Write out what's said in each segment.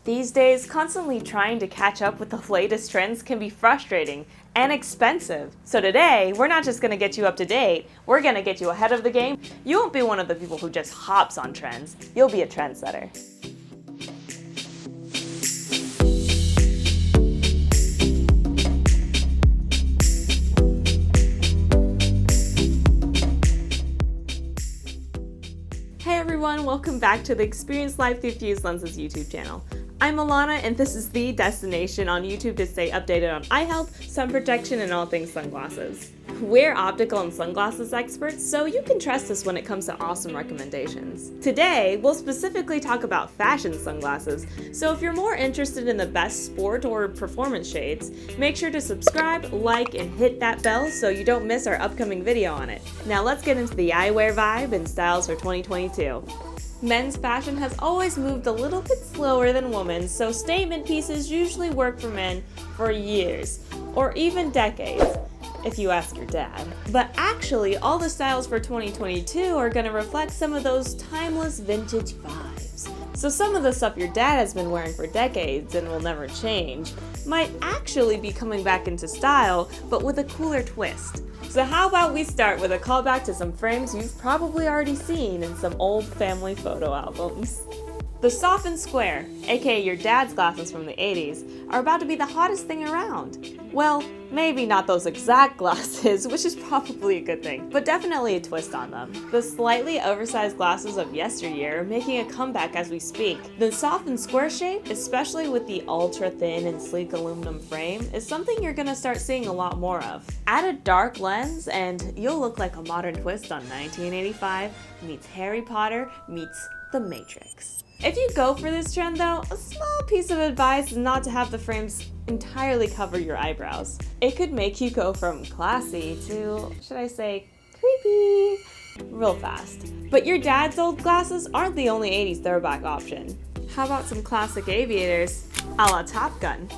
These days, constantly trying to catch up with the latest trends can be frustrating and expensive. So today, we're not just gonna get you up to date, we're gonna get you ahead of the game. You won't be one of the people who just hops on trends, you'll be a trendsetter. Hey everyone, welcome back to the Experience Life Through Fused Lenses YouTube channel. I'm Alana, and this is the destination on YouTube to stay updated on eye health, sun protection, and all things sunglasses. We're optical and sunglasses experts, so you can trust us when it comes to awesome recommendations. Today, we'll specifically talk about fashion sunglasses, so if you're more interested in the best sport or performance shades, make sure to subscribe, like, and hit that bell so you don't miss our upcoming video on it. Now let's get into the eyewear vibe and styles for 2022. Men's fashion has always moved a little bit slower than women's, so statement pieces usually work for men for years, or even decades, if you ask your dad. But actually, all the styles for 2022 are going to reflect some of those timeless vintage vibes. So some of the stuff your dad has been wearing for decades and will never change might actually be coming back into style, but with a cooler twist. So how about we start with a callback to some frames you've probably already seen in some old family photo albums. The soft and square, aka your dad's glasses from the 80s, are about to be the hottest thing around. Well, maybe not those exact glasses, which is probably a good thing, but definitely a twist on them. The slightly oversized glasses of yesteryear are making a comeback as we speak. The soft and square shape, especially with the ultra thin and sleek aluminum frame, is something you're gonna start seeing a lot more of. Add a dark lens and you'll look like a modern twist on 1985 meets Harry Potter meets The Matrix. If you go for this trend though, a small piece of advice is not to have the frames entirely cover your eyebrows. It could make you go from classy to, should I say, creepy, real fast. But your dad's old glasses aren't the only 80s throwback option. How about some classic aviators, a la Top Gun?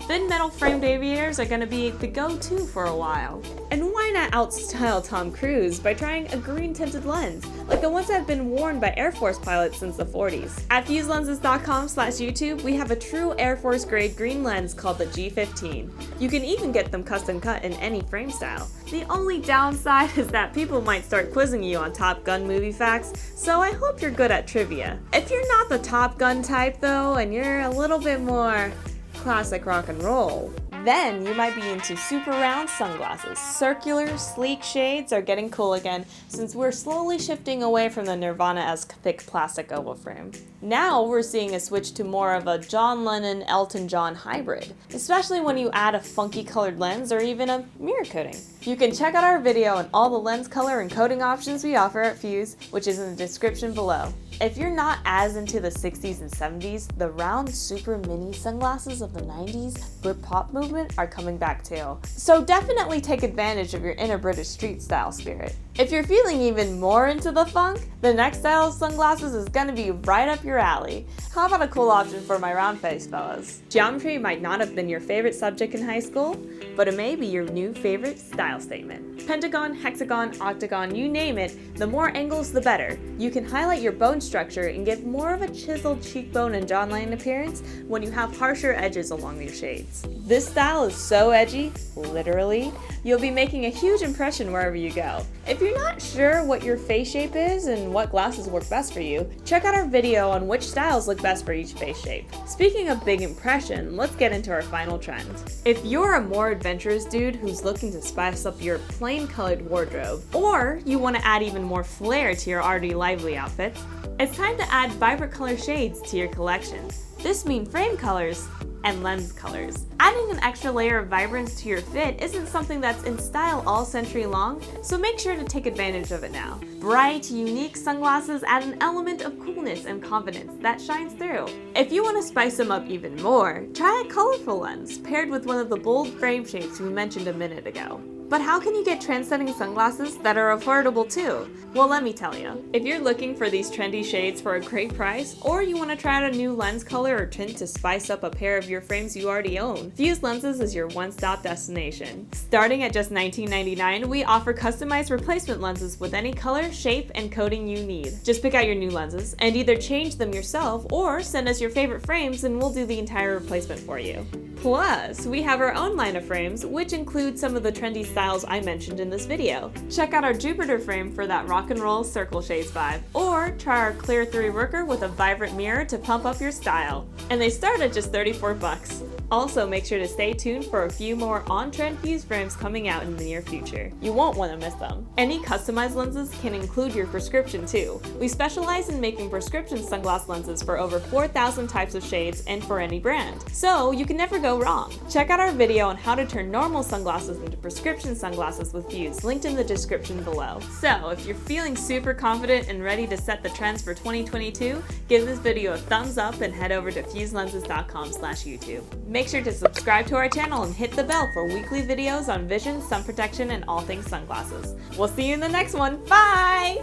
Thin metal framed aviators are going to be the go-to for a while. And why not outstyle Tom Cruise by trying a green tinted lens, like the ones that have been worn by Air Force pilots since the 40s. At fuselenses.com/YouTube, we have a true Air Force grade green lens called the G15. You can even get them custom cut in any frame style. The only downside is that people might start quizzing you on Top Gun movie facts, so I hope you're good at trivia. If you're not the Top Gun type though, and you're a little bit more classic rock and roll, then you might be into super round sunglasses. Circular, sleek shades are getting cool again since we're slowly shifting away from the Nirvana-esque thick plastic oval frame. Now we're seeing a switch to more of a John Lennon, Elton John hybrid, especially when you add a funky colored lens or even a mirror coating. You can check out our video on all the lens color and coating options we offer at Fuse, which is in the description below. If you're not as into the 60s and 70s, the round super mini sunglasses of the 90s Britpop movement are coming back too. So definitely take advantage of your inner British street style spirit. If you're feeling even more into the funk, the next style of sunglasses is gonna be right up your alley. How about a cool option for my round face fellas? Geometry might not have been your favorite subject in high school, but it may be your new favorite style statement. Pentagon, hexagon, octagon, you name it, the more angles the better. You can highlight your bone structure and give more of a chiseled cheekbone and jawline appearance when you have harsher edges along your shades. This style is so edgy, literally, you'll be making a huge impression wherever you go. If you're not sure what your face shape is and what glasses work best for you, check out our video on which styles look best for each face shape. Speaking of big impression, let's get into our final trend. If you're a more adventurous dude who's looking to spice up your plain colored wardrobe, or you want to add even more flair to your already lively outfits, it's time to add vibrant color shades to your collection. This means frame colors and lens colors. Adding an extra layer of vibrance to your fit isn't something that's in style all century long, so make sure to take advantage of it now. Bright, unique sunglasses add an element of coolness and confidence that shines through. If you want to spice them up even more, try a colorful lens paired with one of the bold frame shapes we mentioned a minute ago. But how can you get trend-setting sunglasses that are affordable too? Well, let me tell you. If you're looking for these trendy shades for a great price, or you want to try out a new lens color or tint to spice up a pair of your frames you already own, Fuse Lenses is your one-stop destination. Starting at just $19.99, we offer customized replacement lenses with any color, shape, and coating you need. Just pick out your new lenses and either change them yourself or send us your favorite frames and we'll do the entire replacement for you. Plus, we have our own line of frames, which include some of the trendy styles I mentioned in this video. Check out our Jupiter frame for that rock and roll circle shades vibe, or try our Clear 3 worker with a vibrant mirror to pump up your style. And they start at just 34 bucks. Also, make sure to stay tuned for a few more on-trend Fuse frames coming out in the near future. You won't want to miss them. Any customized lenses can include your prescription too. We specialize in making prescription sunglass lenses for over 4,000 types of shades and for any brand. So you can never go wrong. Check out our video on how to turn normal sunglasses into prescription sunglasses with Fuse, linked in the description below. So if you're feeling super confident and ready to set the trends for 2022, give this video a thumbs up and head over to fuselenses.com/YouTube. Make sure to subscribe to our channel and hit the bell for weekly videos on vision, sun protection, and all things sunglasses. We'll see you in the next one. Bye!